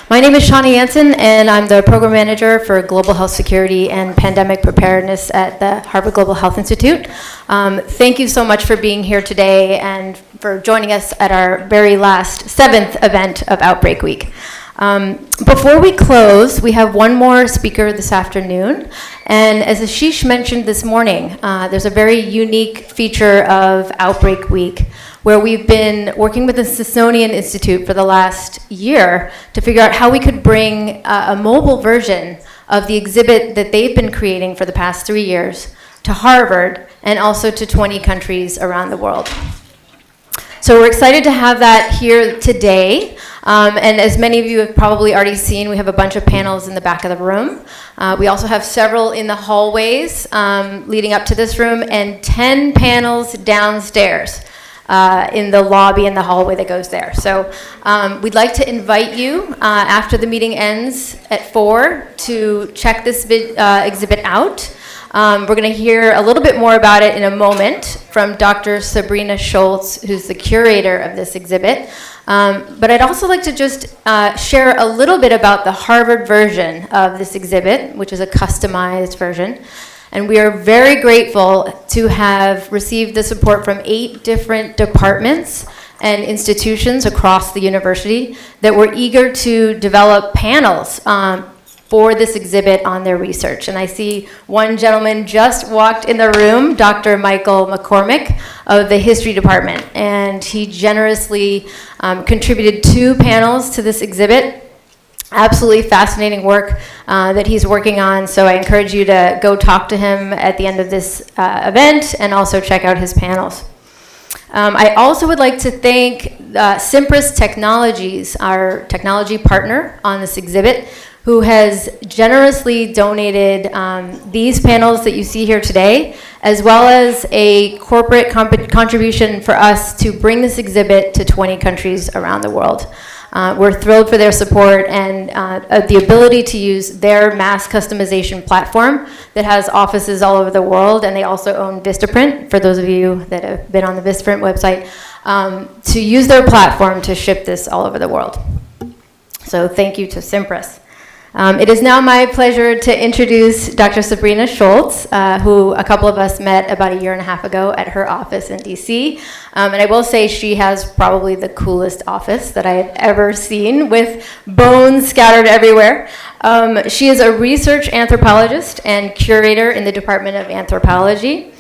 My name is Shawnee Jansen, and I'm the Program Manager for Global Health Security and Pandemic Preparedness at the Harvard Global Health Institute. Thank you so much for being here today and for joining us at our very last 7th event of Outbreak Week. Before we close, we have one more speaker this afternoon, and as Ashish mentioned this morning, there's a very unique feature of Outbreak Week where we've been working with the Smithsonian Institute for the last year to figure out how we could bring a mobile version of the exhibit that they've been creating for the past 3 years to Harvard and also to 20 countries around the world. So we're excited to have that here today. And as many of you have probably already seen, we have a bunch of panels in the back of the room. We also have several in the hallways leading up to this room and 10 panels downstairs in the lobby and the hallway that goes there. So we'd like to invite you after the meeting ends at 4 to check this exhibit out. We're going to hear a little bit more about it in a moment from Dr. Sabrina Sholts, who's the curator of this exhibit. But I'd also like to just share a little bit about the Harvard version of this exhibit, which is a customized version. And we are very grateful to have received the support from 8 different departments and institutions across the university that were eager to develop panels for this exhibit on their research. And I see one gentleman just walked in the room, Dr. Michael McCormick of the history department. And he generously contributed 2 panels to this exhibit. Absolutely fascinating work that he's working on. So I encourage you to go talk to him at the end of this event and also check out his panels. I also would like to thank Simpris Technologies, our technology partner on this exhibit, who has generously donated these panels that you see here today, as well as a corporate contribution for us to bring this exhibit to 20 countries around the world. We're thrilled for their support and the ability to use their mass customization platform that has offices all over the world, and they also own Vistaprint, for those of you that have been on the Vistaprint website, to use their platform to ship this all over the world. So thank you to Simpris. It is now my pleasure to introduce Dr. Sabrina Sholts, who a couple of us met about 1.5 years ago at her office in DC. And I will say she has probably the coolest office that I have ever seen, with bones scattered everywhere. She is a research anthropologist and curator in the Department of Anthropology.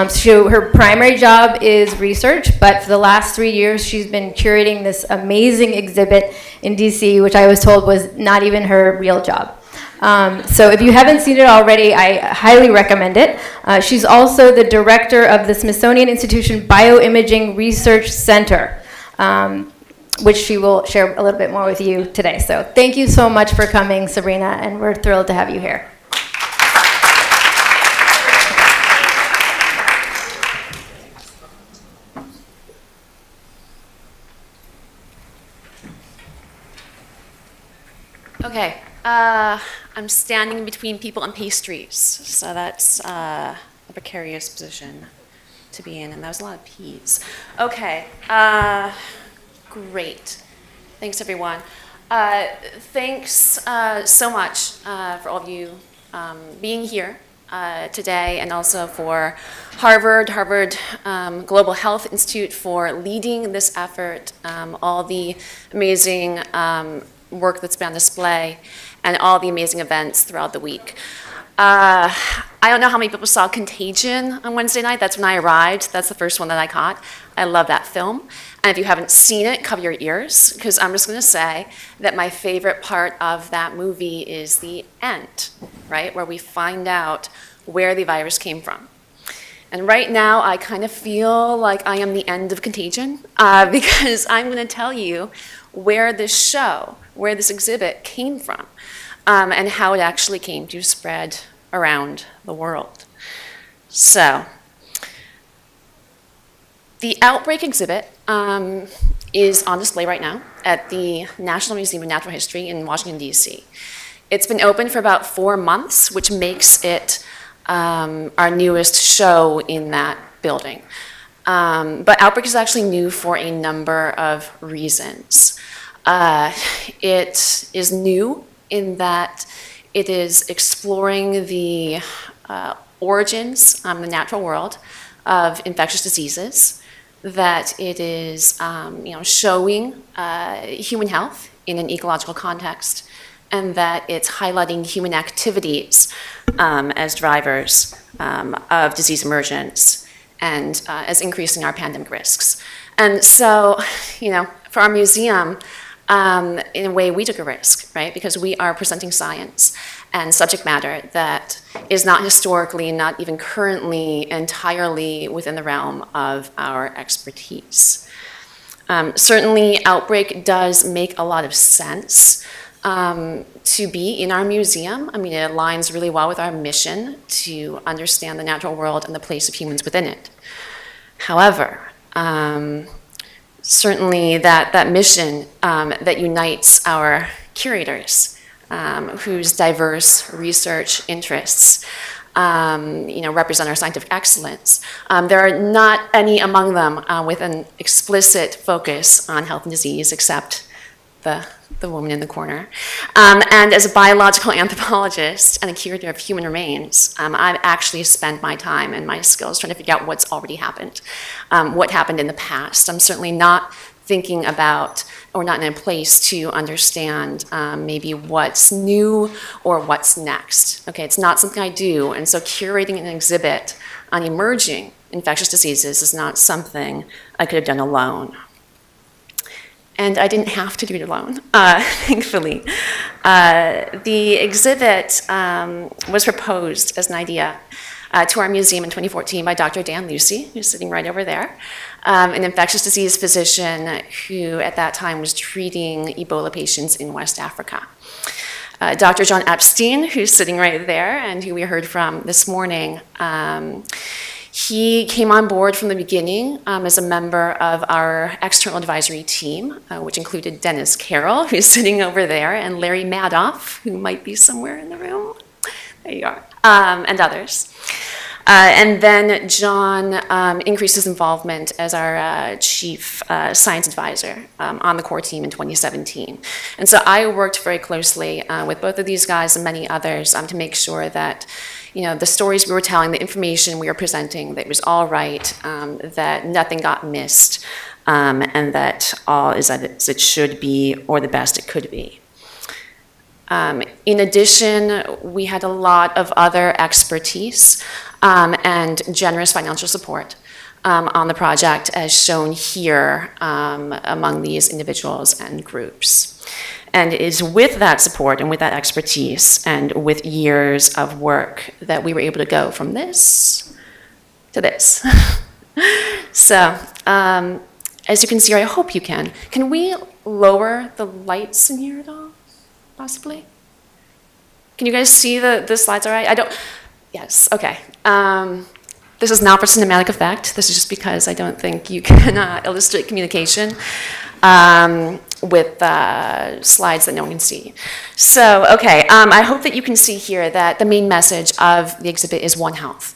So her primary job is research, but for the last 3 years, she's been curating this amazing exhibit in DC, which I was told was not even her real job. So if you haven't seen it already, I highly recommend it. She's also the director of the Smithsonian Institution Bioimaging Research Center, which she will share a little bit more with you today. So thank you so much for coming, Sabrina, and we're thrilled to have you here. Okay, I'm standing between people and pastries, so that's a precarious position to be in, and that was a lot of peas. Okay, great. Thanks, everyone. Thanks so much for all of you being here today, and also for Harvard Global Health Institute for leading this effort, all the amazing work that's been on display, and all the amazing events throughout the week. I don't know how many people saw Contagion on Wednesday night. That's when I arrived. That's the first one that I caught. I love that film. And if you haven't seen it, cover your ears, because I'm just going to say that my favorite part of that movie is the end, right, where we find out where the virus came from. And right now, I kind of feel like I am the end of Contagion, because I'm going to tell you where this exhibit came from, and how it actually came to spread around the world. So, the Outbreak exhibit is on display right now at the National Museum of Natural History in Washington, D.C. It's been open for about 4 months, which makes it our newest show in that building. But Outbreak is actually new for a number of reasons. It is new in that it is exploring the origins in the natural world of infectious diseases, that it is showing human health in an ecological context, and that it's highlighting human activities as drivers of disease emergence and as increasing our pandemic risks. And so, for our museum, in a way, we took a risk, right? Because we are presenting science and subject matter that is not historically, not even currently, entirely within the realm of our expertise. Certainly, Outbreak does make a lot of sense to be in our museum. I mean, it aligns really well with our mission to understand the natural world and the place of humans within it. However, certainly that mission that unites our curators, whose diverse research interests represent our scientific excellence. There are not any among them with an explicit focus on health and disease, except the woman in the corner. And as a biological anthropologist and a curator of human remains, I've actually spent my time and my skills trying to figure out what's already happened, what happened in the past. I'm certainly not thinking about or not in a place to understand maybe what's new or what's next. Okay, it's not something I do, and so curating an exhibit on emerging infectious diseases is not something I could have done alone. And I didn't have to do it alone, thankfully. The exhibit was proposed as an idea to our museum in 2014 by Dr. Dan Lucy, who's sitting right over there, an infectious disease physician who at that time was treating Ebola patients in West Africa. Dr. John Epstein, who's sitting right there and who we heard from this morning, he came on board from the beginning as a member of our external advisory team, which included Dennis Carroll, who's sitting over there, and Larry Madoff, who might be somewhere in the room. There you are, and others. And then John increased his involvement as our chief science advisor on the core team in 2017. And so I worked very closely with both of these guys and many others to make sure that the stories we were telling, the information we were presenting, that it was all right, that nothing got missed, and that all is as it should be or the best it could be. In addition, we had a lot of other expertise and generous financial support on the project, as shown here among these individuals and groups. And it is with that support and with that expertise and with years of work that we were able to go from this to this. So, as you can see, or I hope you can we lower the lights in here at all, possibly? Can you guys see the slides all right? I don't, yes, okay. This is not for cinematic effect. This is just because I don't think you can illustrate communication with slides that no one can see. So, okay, I hope that you can see here that the main message of the exhibit is One Health.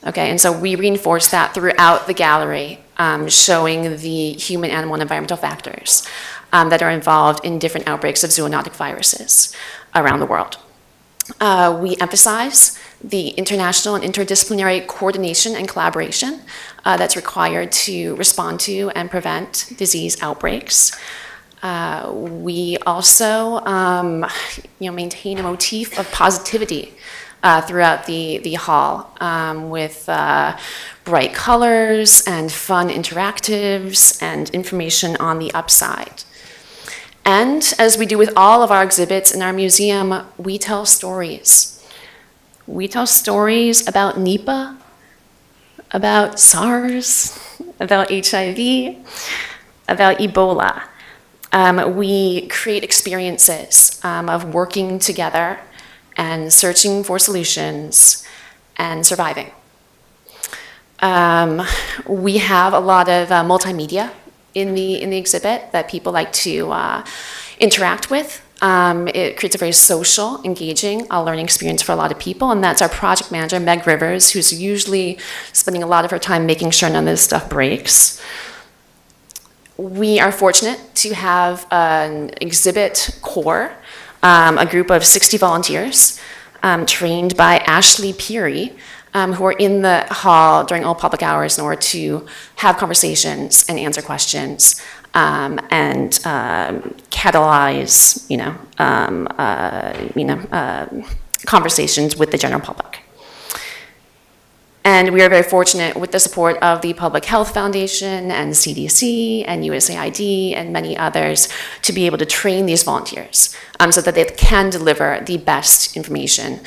Okay, and so we reinforce that throughout the gallery, showing the human, animal, and environmental factors that are involved in different outbreaks of zoonotic viruses around the world. We emphasize the international and interdisciplinary coordination and collaboration that's required to respond to and prevent disease outbreaks. We also maintain a motif of positivity throughout the hall with bright colors and fun interactives and information on the upside. And as we do with all of our exhibits in our museum, we tell stories. We tell stories about Nipah, about SARS, about HIV, about Ebola. We create experiences of working together and searching for solutions and surviving. We have a lot of multimedia in the exhibit that people like to interact with. It creates a very social, engaging learning experience for a lot of people, and that's our project manager, Meg Rivers, who's usually spending a lot of her time making sure none of this stuff breaks. We are fortunate to have an exhibit core, a group of 60 volunteers trained by Ashley Peary, who are in the hall during all public hours in order to have conversations and answer questions and catalyze, conversations with the general public. And we are very fortunate with the support of the Public Health Foundation and CDC and USAID and many others to be able to train these volunteers so that they can deliver the best information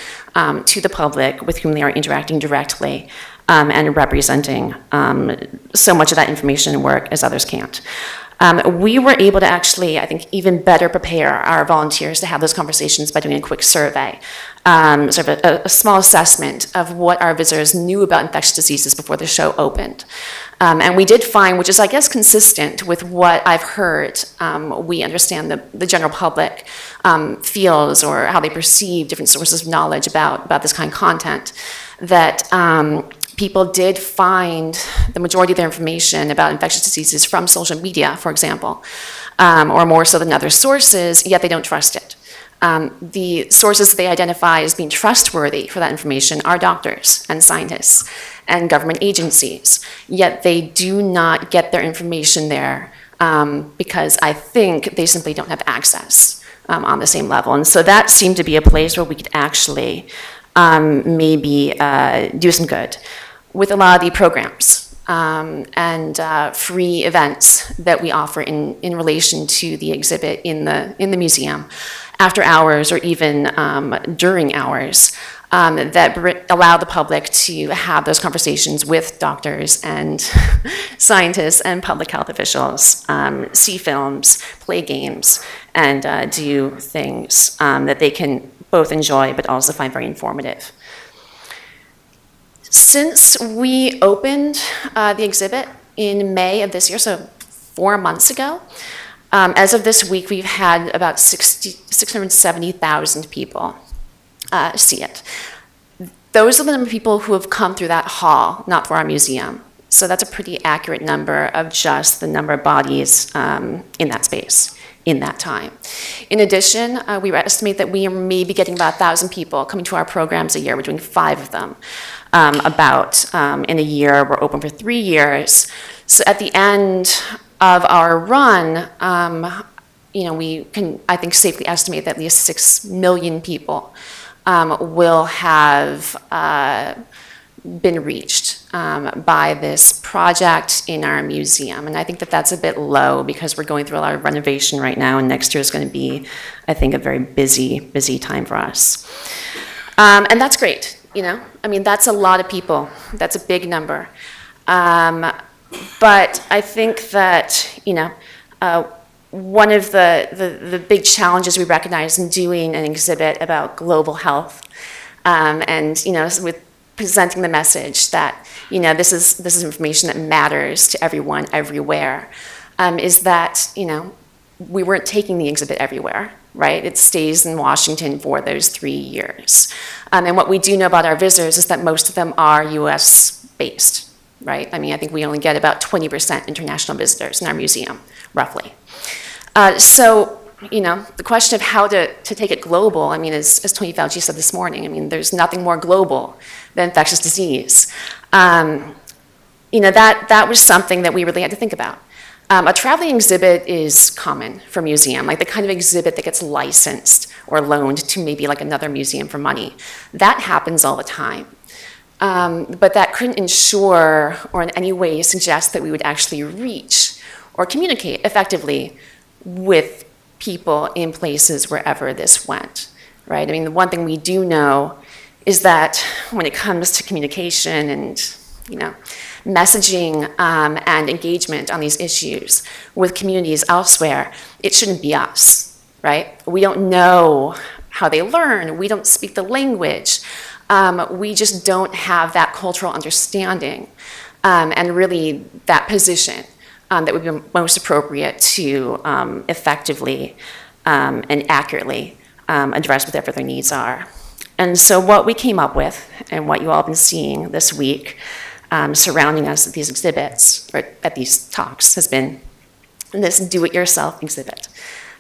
to the public with whom they are interacting directly and representing so much of that information and work as others can't. We were able to actually, I think, even better prepare our volunteers to have those conversations by doing a quick survey, sort of a small assessment of what our visitors knew about infectious diseases before the show opened. And we did find, which is, I guess, consistent with what I've heard, we understand the general public feels or how they perceive different sources of knowledge about this kind of content, that people did find the majority of their information about infectious diseases from social media, for example, or more so than other sources, yet they don't trust it. The sources that they identify as being trustworthy for that information are doctors and scientists and government agencies, yet they do not get their information there because I think they simply don't have access on the same level. And so that seemed to be a place where we could actually maybe do some good with a lot of the programs and free events that we offer in relation to the exhibit in the museum, after hours or even during hours, that allow the public to have those conversations with doctors and scientists and public health officials, see films, play games, and do things that they can both enjoy but also find very informative. Since we opened the exhibit in May of this year, so 4 months ago, as of this week, we've had about 670,000 people see it. Those are the number of people who have come through that hall, not for our museum. So that's a pretty accurate number of just the number of bodies in that space in that time. In addition, we estimate that we are maybe getting about 1,000 people coming to our programs a year. We're doing 5 of them. In a year, we're open for 3 years. So at the end of our run, we can, I think, safely estimate that at least 6 million people will have been reached by this project in our museum. And I think that that's a bit low because we're going through a lot of renovation right now, and next year is going to be, I think, a very busy time for us. And that's great, I mean, that's a lot of people. That's a big number. But I think that, one of the big challenges we recognize in doing an exhibit about global health and, with presenting the message that, this is information that matters to everyone, everywhere, is that, we weren't taking the exhibit everywhere, right? It stays in Washington for those 3 years. And what we do know about our visitors is that most of them are US based, right? I mean, I think we only get about 20% international visitors in our museum, roughly. So, the question of how to take it global, I mean, as Tony Fauci said this morning, I mean, there's nothing more global than infectious disease. That was something that we really had to think about. A traveling exhibit is common for a museum, like the kind of exhibit that gets licensed or loaned to maybe like another museum for money. That happens all the time. But that couldn't ensure or in any way suggest that we would actually reach or communicate effectively with people in places wherever this went, right? I mean, the one thing we do know is that when it comes to communication and, messaging and engagement on these issues with communities elsewhere, it shouldn't be us, right? We don't know how they learn. We don't speak the language. We just don't have that cultural understanding and really that position that would be most appropriate to effectively and accurately address whatever their needs are. And so what we came up with and what you all have been seeing this week surrounding us at these exhibits, or at these talks, has been this do-it-yourself exhibit.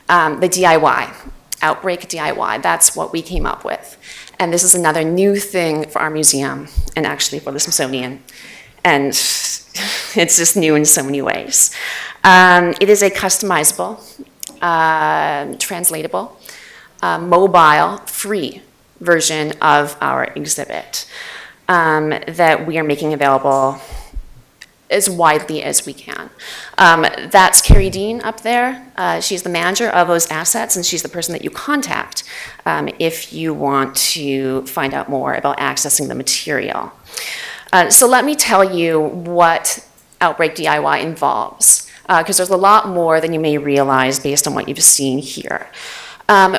The DIY, Outbreak DIY, that's what we came up with. And this is another new thing for our museum, and actually for the Smithsonian. And it's just new in so many ways. It is a customizable, translatable, mobile, free version of our exhibit that we are making available as widely as we can. That's Carrie Dean up there. She's the manager of those assets, and she's the person that you contact if you want to find out more about accessing the material. So let me tell you what Outbreak DIY involves, because there's a lot more than you may realize based on what you've seen here.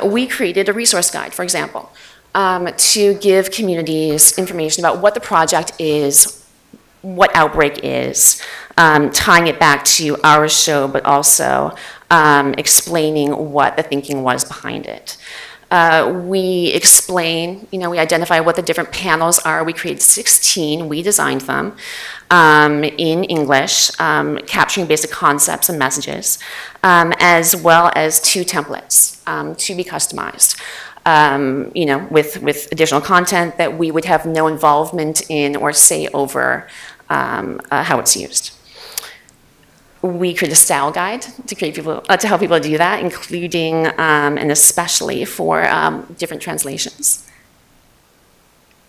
We created a resource guide, for example, to give communities information about what the project is, what Outbreak is, tying it back to our show, but also explaining what the thinking was behind it. We explain, we identify what the different panels are. We created 16, we designed them in English, capturing basic concepts and messages, as well as 2 templates to be customized. With additional content that we would have no involvement in or say over how it's used. We create a style guide to help people do that, including and especially for different translations.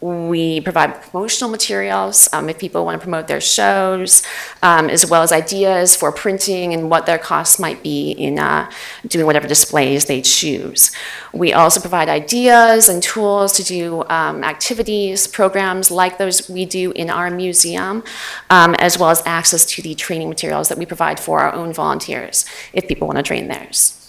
We provide promotional materials if people want to promote their shows, as well as ideas for printing and what their costs might be in doing whatever displays they choose. We also provide ideas and tools to do activities, programs like those we do in our museum, as well as access to the training materials that we provide for our own volunteers if people want to train theirs.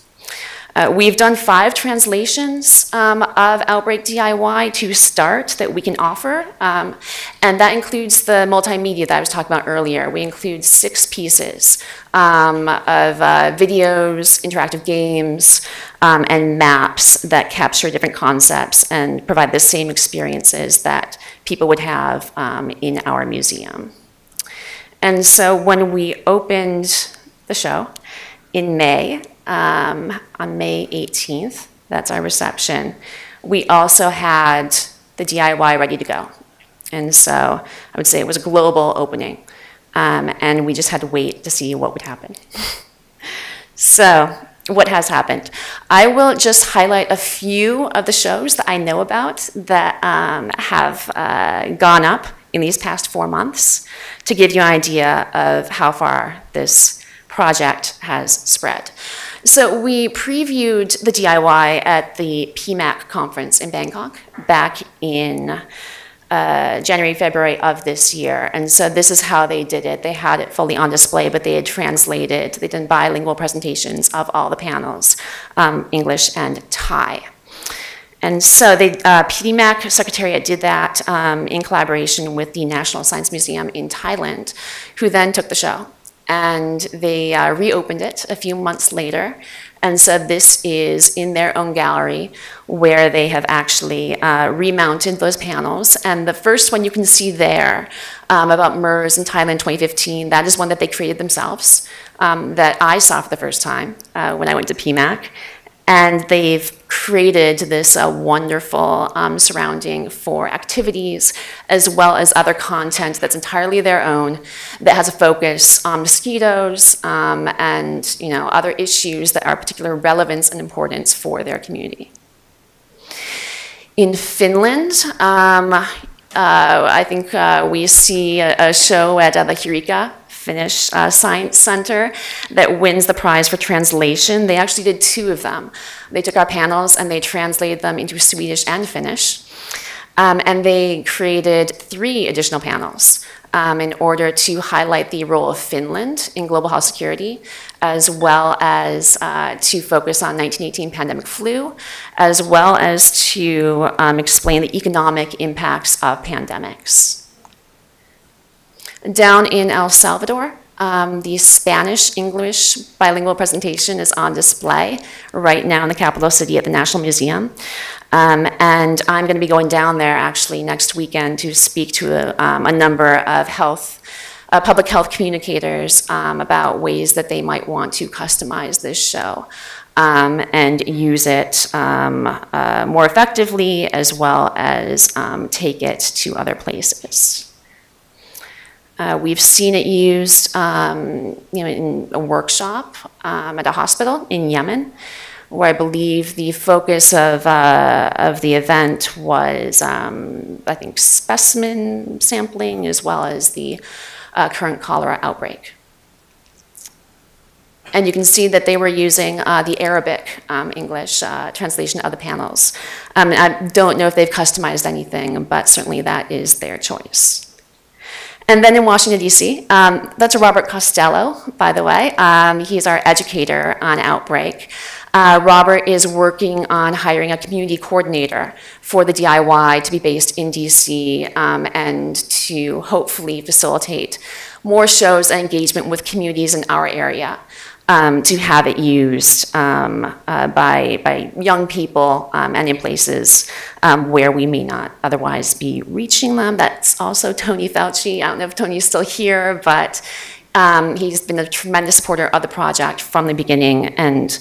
We've done 5 translations of Outbreak DIY to start that we can offer, and that includes the multimedia that I was talking about earlier. We include 6 pieces of videos, interactive games, and maps that capture different concepts and provide the same experiences that people would have in our museum. And so when we opened the show in May, on May 18th, that's our reception, we also had the DIY ready to go. And so I would say it was a global opening, and we just had to wait to see what would happen. So what has happened? I will just highlight a few of the shows that I know about that have gone up in these past 4 months to give you an idea of how far this project has spread. So we previewed the DIY at the PMAC conference in Bangkok back in January, February of this year. And so this is how they did it. They had it fully on display, but they had translated, they did bilingual presentations of all the panels, English and Thai. And so the PDMAC Secretariat did that in collaboration with the National Science Museum in Thailand, who then took the show. And they reopened it a few months later. And so this is in their own gallery where they have actually remounted those panels. And the first one you can see there about MERS in Thailand 2015, that is one that they created themselves that I saw for the first time when I went to PMAC. And they've created this wonderful surrounding for activities, as well as other content that's entirely their own, that has a focus on mosquitoes and other issues that are of particular relevance and importance for their community. In Finland, I think we see a show at the Eureka Finnish Science Center that wins the prize for translation. They actually did 2 of them. They took our panels and they translated them into Swedish and Finnish. And they created 3 additional panels in order to highlight the role of Finland in global health security, as well as to focus on 1918 pandemic flu, as well as to explain the economic impacts of pandemics. Down in El Salvador, the Spanish-English bilingual presentation is on display right now in the capital city at the National Museum. And I'm going to be going down there actually next weekend to speak to a number of health public health communicators about ways that they might want to customize this show and use it more effectively, as well as take it to other places. We've seen it used in a workshop at a hospital in Yemen, where I believe the focus of the event was, I think, specimen sampling, as well as the current cholera outbreak. And you can see that they were using the Arabic English translation of the panels. I don't know if they've customized anything, but certainly that is their choice. And then in Washington, D.C., that's Robert Costello, by the way. He's our educator on Outbreak. Robert is working on hiring a community coordinator for the DIY to be based in DC and to hopefully facilitate more shows and engagement with communities in our area to have it used by young people and in places where we may not otherwise be reaching them. That's also Tony Fauci. I don't know if Tony's still here, but he's been a tremendous supporter of the project from the beginning and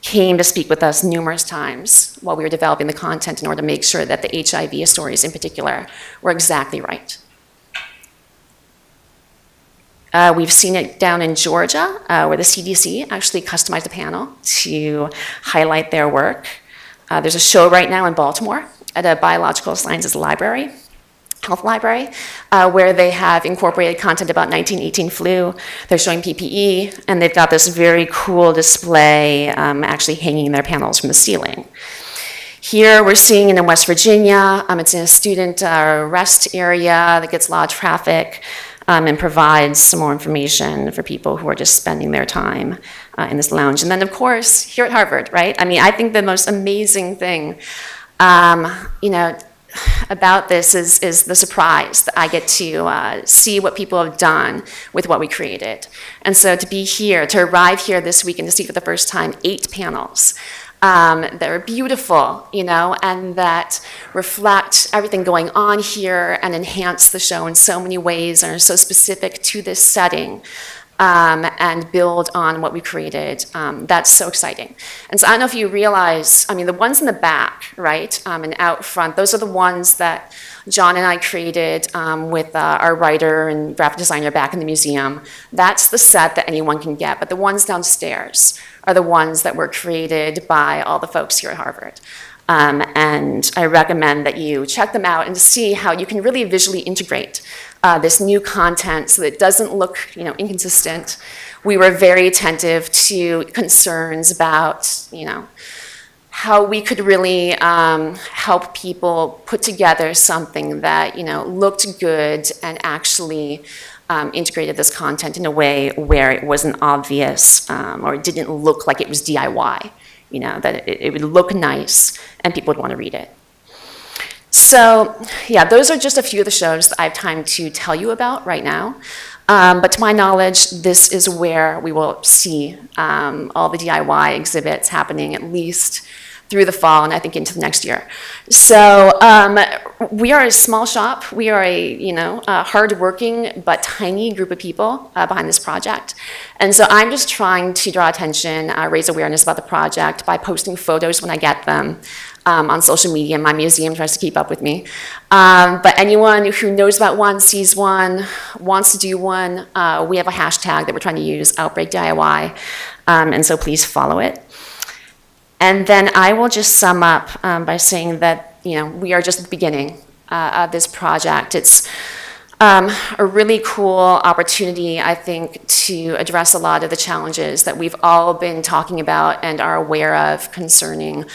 came to speak with us numerous times while we were developing the content in order to make sure that the HIV stories in particular were exactly right. We've seen it down in Georgia, where the CDC actually customized a panel to highlight their work. There's a show right now in Baltimore at a biological sciences library, health library, where they have incorporated content about 1918 flu. They're showing PPE, and they've got this very cool display actually hanging their panels from the ceiling. Here we're seeing it in West Virginia. It's in a student rest area that gets a lot of traffic and provides some more information for people who are just spending their time in this lounge. And then, of course, here at Harvard, right? I mean, I think the most amazing thing, about this is the surprise that I get to see what people have done with what we created. And so to be here, to arrive here this week and to see for the first time 8 panels that are beautiful, and that reflect everything going on here and enhance the show in so many ways and are so specific to this setting and build on what we created. That's so exciting. And so I don't know if you realize, the ones in the back, right, and out front, those are the ones that John and I created with our writer and graphic designer back in the museum. That's the set that anyone can get, but the ones downstairs are the ones that were created by all the folks here at Harvard. And I recommend that you check them out and see how you can really visually integrate this new content so that it doesn't look inconsistent. We were very attentive to concerns about how we could really help people put together something that looked good and actually integrated this content in a way where it wasn't obvious or it didn't look like it was DIY. That it would look nice and people would want to read it. So yeah, those are just a few of the shows that I have time to tell you about right now. But to my knowledge, this is where we will see all the DIY exhibits happening at least through the fall and I think into the next year. So we are a small shop. We are a hardworking but tiny group of people behind this project. And so I'm just trying to draw attention, raise awareness about the project by posting photos when I get them on social media. My museum tries to keep up with me. But anyone who knows about one, sees one, wants to do one, we have a hashtag that we're trying to use, Outbreak DIY. And so please follow it. And then I will just sum up by saying that we are just at the beginning of this project. It's a really cool opportunity, I think, to address a lot of the challenges that we've all been talking about and are aware of concerning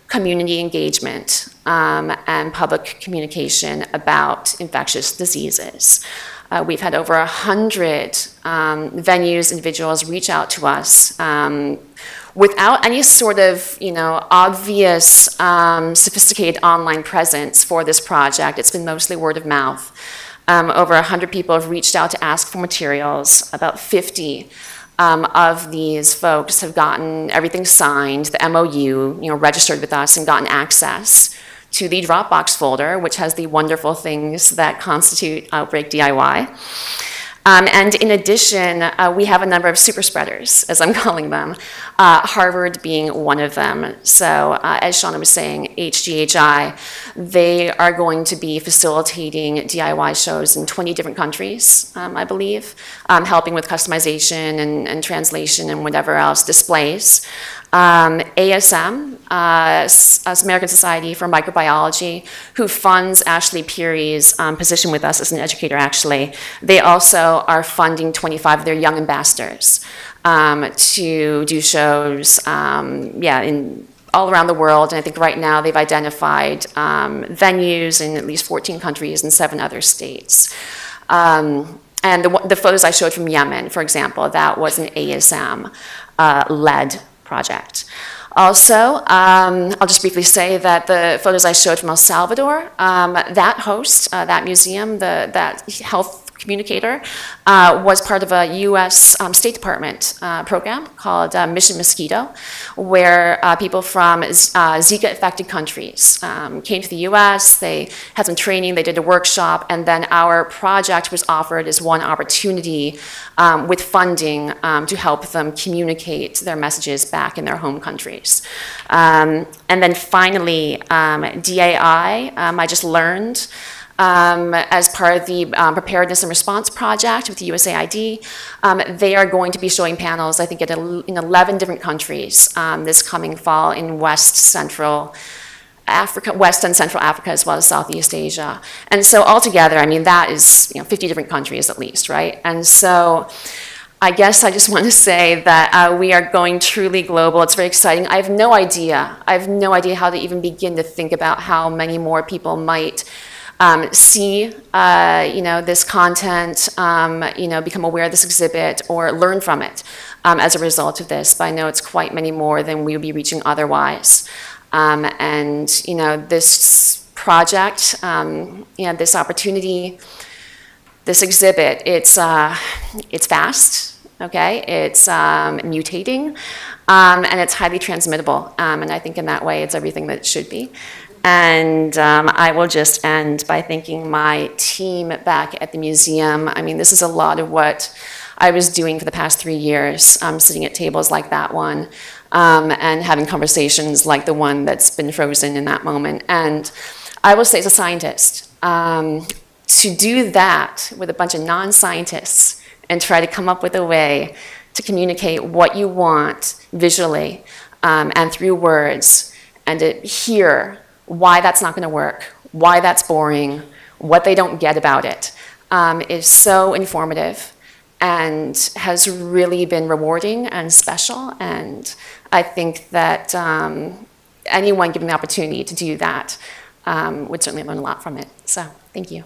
community engagement and public communication about infectious diseases. We've had over 100 venues, individuals reach out to us without any sort of, obvious, sophisticated online presence for this project. It's been mostly word of mouth. Over 100 people have reached out to ask for materials. About 50 of these folks have gotten everything signed, the MOU, registered with us and gotten access to the Dropbox folder, which has the wonderful things that constitute Outbreak DIY. And in addition, we have a number of super spreaders, as I'm calling them, Harvard being one of them. So as Shauna was saying, HGHI, they are going to be facilitating DIY shows in 20 different countries, I believe, helping with customization and translation and whatever else, displays. ASM, American Society for Microbiology, who funds Ashley Peary's position with us as an educator, actually. They also are funding 25 of their young ambassadors to do shows, all around the world. And I think right now they've identified venues in at least 14 countries and 7 other states. And the photos I showed from Yemen, for example, that was an ASM-led project. Also, I'll just briefly say that the photos I showed from El Salvador, that host, that museum, that health communicator, was part of a U.S. State Department program called Mission Mosquito, where people from Zika-affected countries came to the U.S., they had some training, they did a workshop, and then our project was offered as one opportunity with funding to help them communicate their messages back in their home countries. And then finally, DAI, I just learned, as part of the Preparedness and Response Project with the USAID. They are going to be showing panels, I think, in 11 different countries this coming fall in West and Central Africa, as well as Southeast Asia. And so altogether, I mean, that is 50 different countries at least, right? And so I guess I just want to say that we are going truly global. It's very exciting. I have no idea how to even begin to think about how many more people might see, this content, become aware of this exhibit or learn from it as a result of this. But I know it's quite many more than we would be reaching otherwise. And this project, this opportunity, this exhibit, it's fast, okay? It's mutating, and it's highly transmittable. And I think in that way, it's everything that it should be. And I will just end by thanking my team back at the museum. I mean, this is a lot of what I was doing for the past 3 years, sitting at tables like that one, and having conversations like the one that's been frozen in that moment. And I will say, as a scientist, to do that with a bunch of non-scientists and try to come up with a way to communicate what you want visually and through words, and to hear why that's not going to work, why that's boring, what they don't get about it, is so informative and has really been rewarding and special. And I think that anyone given the opportunity to do that would certainly learn a lot from it. So thank you.